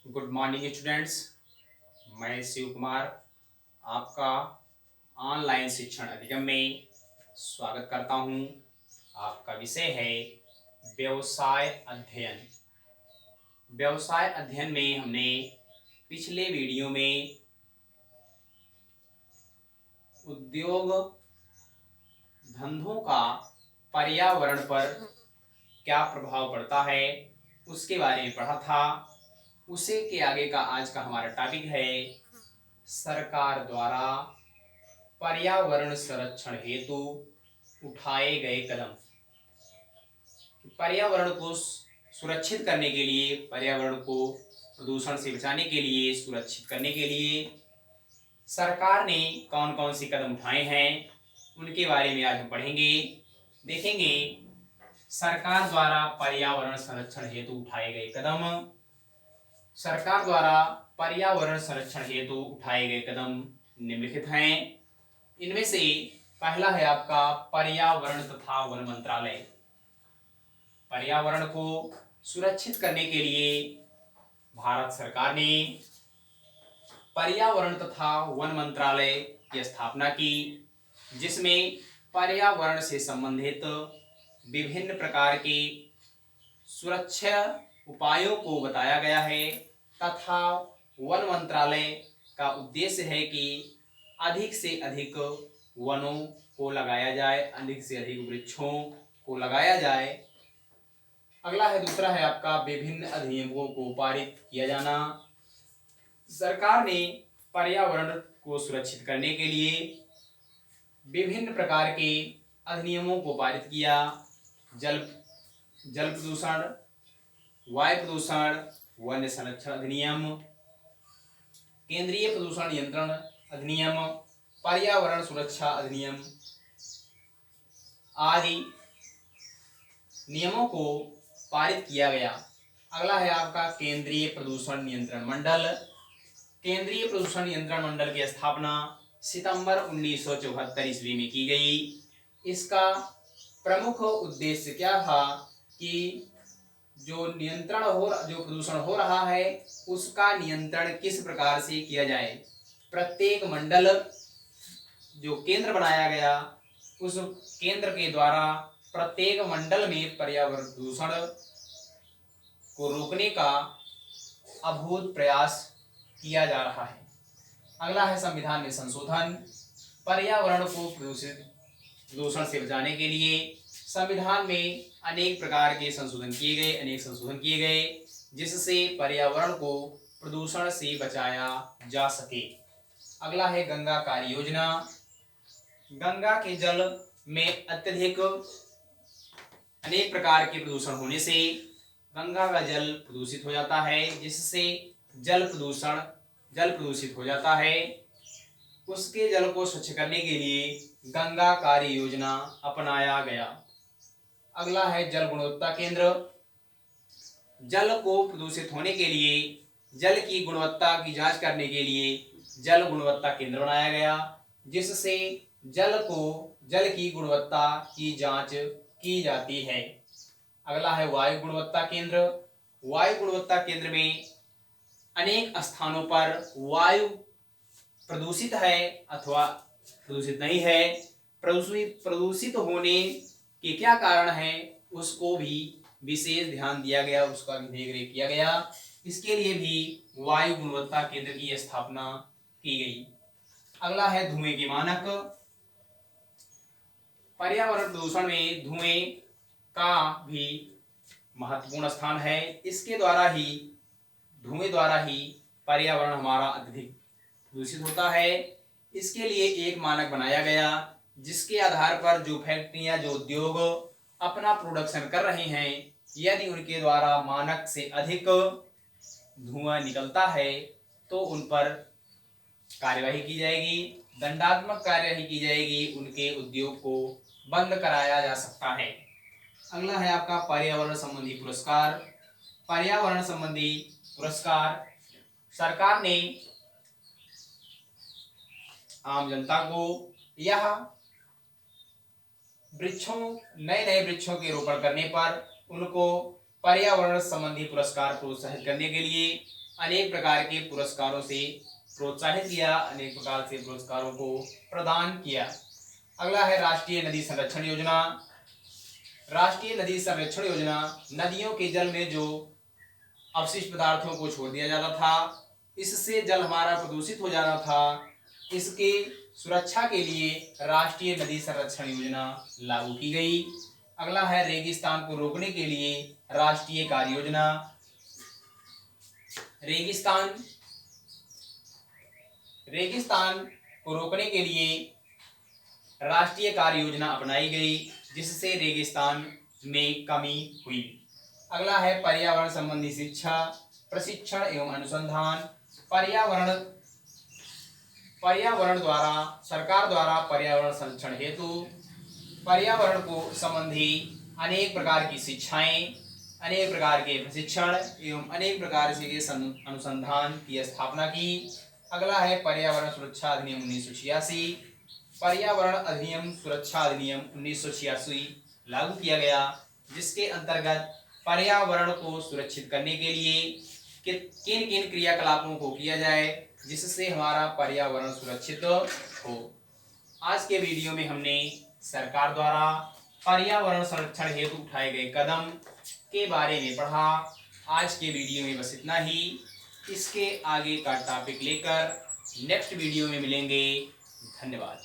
Good morning students. मैं शिव कुमार आपका online शिक्षण अधिगम में स्वागत करता हूं। आपका विषय है व्यवसाय अध्ययन। व्यवसाय अध्ययन में हमने पिछले वीडियो में उद्योग धंधों का पर्यावरण पर क्या प्रभाव पड़ता है उसके बारे में पढ़ा था। उसी के आगे का आज का हमारा टॉपिक है सरकार द्वारा पर्यावरण संरक्षण हेतु उठाए गए कदम। पर्यावरण को सुरक्षित करने के लिए, पर्यावरण को प्रदूषण से बचाने के लिए, सुरक्षित करने के लिए सरकार ने कौन कौन से कदम उठाए हैं उनके बारे में आज हम पढ़ेंगे, देखेंगे। सरकार द्वारा पर्यावरण संरक्षण हेतु उठाए गए कदम। सरकार द्वारा पर्यावरण संरक्षण हेतु उठाए गए कदम निम्नलिखित हैं। इनमें से पहला है आपका पर्यावरण तथा वन मंत्रालय। पर्यावरण को सुरक्षित करने के लिए भारत सरकार ने पर्यावरण तथा वन मंत्रालय की स्थापना की, जिसमें पर्यावरण से संबंधित विभिन्न प्रकार के सुरक्षा उपायों को बताया गया है तथा वन मंत्रालय का उद्देश्य है कि अधिक से अधिक वनों को लगाया जाए, अधिक से अधिक वृक्षों को लगाया जाए। अगला है, दूसरा है आपका विभिन्न अधिनियमों को पारित किया जाना। सरकार ने पर्यावरण को सुरक्षित करने के लिए विभिन्न प्रकार के अधिनियमों को पारित किया। जल प्रदूषण, वायु प्रदूषण, वन संरक्षण अधिनियम, केंद्रीय प्रदूषण नियंत्रण अधिनियम, पर्यावरण सुरक्षा अधिनियम आदि नियमों को पारित किया गया। अगला है आपका केंद्रीय प्रदूषण नियंत्रण मंडल। केंद्रीय प्रदूषण नियंत्रण मंडल की स्थापना सितंबर 1974 ईस्वी में की गई। इसका प्रमुख उद्देश्य क्या था कि जो प्रदूषण हो रहा है उसका नियंत्रण किस प्रकार से किया जाए। प्रत्येक मंडल जो केंद्र बनाया गया, उस केंद्र के द्वारा प्रत्येक मंडल में पर्यावरण प्रदूषण को रोकने का अभूत प्रयास किया जा रहा है। अगला है संविधान में संशोधन। पर्यावरण को प्रदूषण से बचाने के लिए संविधान में अनेक प्रकार के संशोधन किए गए, जिससे पर्यावरण को प्रदूषण से बचाया जा सके। अगला है गंगा कार्य योजना। गंगा के जल में अत्यधिक अनेक प्रकार के प्रदूषण होने से गंगा का जल प्रदूषित हो जाता है, जिससे जल प्रदूषित हो जाता है। उसके जल को स्वच्छ करने के लिए गंगा कार्य योजना अपनाया गया। अगला है जल गुणवत्ता केंद्र। जल को प्रदूषित होने के लिए जल की गुणवत्ता की जांच करने के लिए जल गुणवत्ता केंद्र बनाया गया, जिससे जल की गुणवत्ता की जांच की जाती है। अगला है वायु गुणवत्ता केंद्र। वायु गुणवत्ता केंद्र में अनेक स्थानों पर वायु प्रदूषित है अथवा प्रदूषित नहीं है। प्रदूषित होने के क्या कारण है उसको भी विशेष ध्यान दिया गया, उसका भी देख रेख किया गया। इसके लिए भी वायु गुणवत्ता केंद्र की स्थापना की गई। अगला है धुएं के मानक। पर्यावरण प्रदूषण में धुएं का भी महत्वपूर्ण स्थान है। धुएं द्वारा ही पर्यावरण हमारा अत्यधिक दूषित होता है। इसके लिए एक मानक बनाया गया, जिसके आधार पर जो फैक्ट्रियां, जो उद्योग अपना प्रोडक्शन कर रहे हैं, यदि उनके द्वारा मानक से अधिक धुआं निकलता है तो उन पर कार्यवाही की जाएगी, दंडात्मक कार्यवाही की जाएगी, उनके उद्योग को बंद कराया जा सकता है। अगला है आपका पर्यावरण संबंधी पुरस्कार। पर्यावरण संबंधी पुरस्कार सरकार ने आम जनता को यह नए वृक्षों के रोपण करने पर उनको पर्यावरण संबंधी पुरस्कार प्रोत्साहित करने के लिए अनेक प्रकार के पुरस्कारों से प्रोत्साहित किया, अनेक प्रकार से पुरस्कारों को प्रदान किया। अगला है राष्ट्रीय नदी संरक्षण योजना। राष्ट्रीय नदी संरक्षण योजना नदियों के जल में जो अपशिष्ट पदार्थों को छोड़ दिया जाता था, इससे जल हमारा प्रदूषित हो जाना था, इसके सुरक्षा के लिए राष्ट्रीय नदी संरक्षण योजना लागू की गई। अगला है रेगिस्तान को रोकने के लिए राष्ट्रीय कार्य योजना। रेगिस्तान को रोकने के लिए राष्ट्रीय कार्य योजना अपनाई गई, जिससे रेगिस्तान में कमी हुई। अगला है पर्यावरण संबंधी शिक्षा, प्रशिक्षण एवं अनुसंधान। पर्यावरण द्वारा सरकार द्वारा पर्यावरण संरक्षण हेतु पर्यावरण को संबंधी अनेक प्रकार की शिक्षाएं, अनेक प्रकार के प्रशिक्षण एवं अनेक प्रकार से अनुसंधान की स्थापना की। अगला है पर्यावरण सुरक्षा अधिनियम 1986। पर्यावरण अधिनियम सुरक्षा अधिनियम 1986 लागू किया गया, जिसके अंतर्गत पर्यावरण को सुरक्षित करने के लिए किन किन क्रियाकलापों को किया जाए जिससे हमारा पर्यावरण सुरक्षित हो। आज के वीडियो में हमने सरकार द्वारा पर्यावरण संरक्षण हेतु उठाए गए कदम के बारे में पढ़ा। आज के वीडियो में बस इतना ही। इसके आगे का टॉपिक लेकर नेक्स्ट वीडियो में मिलेंगे। धन्यवाद।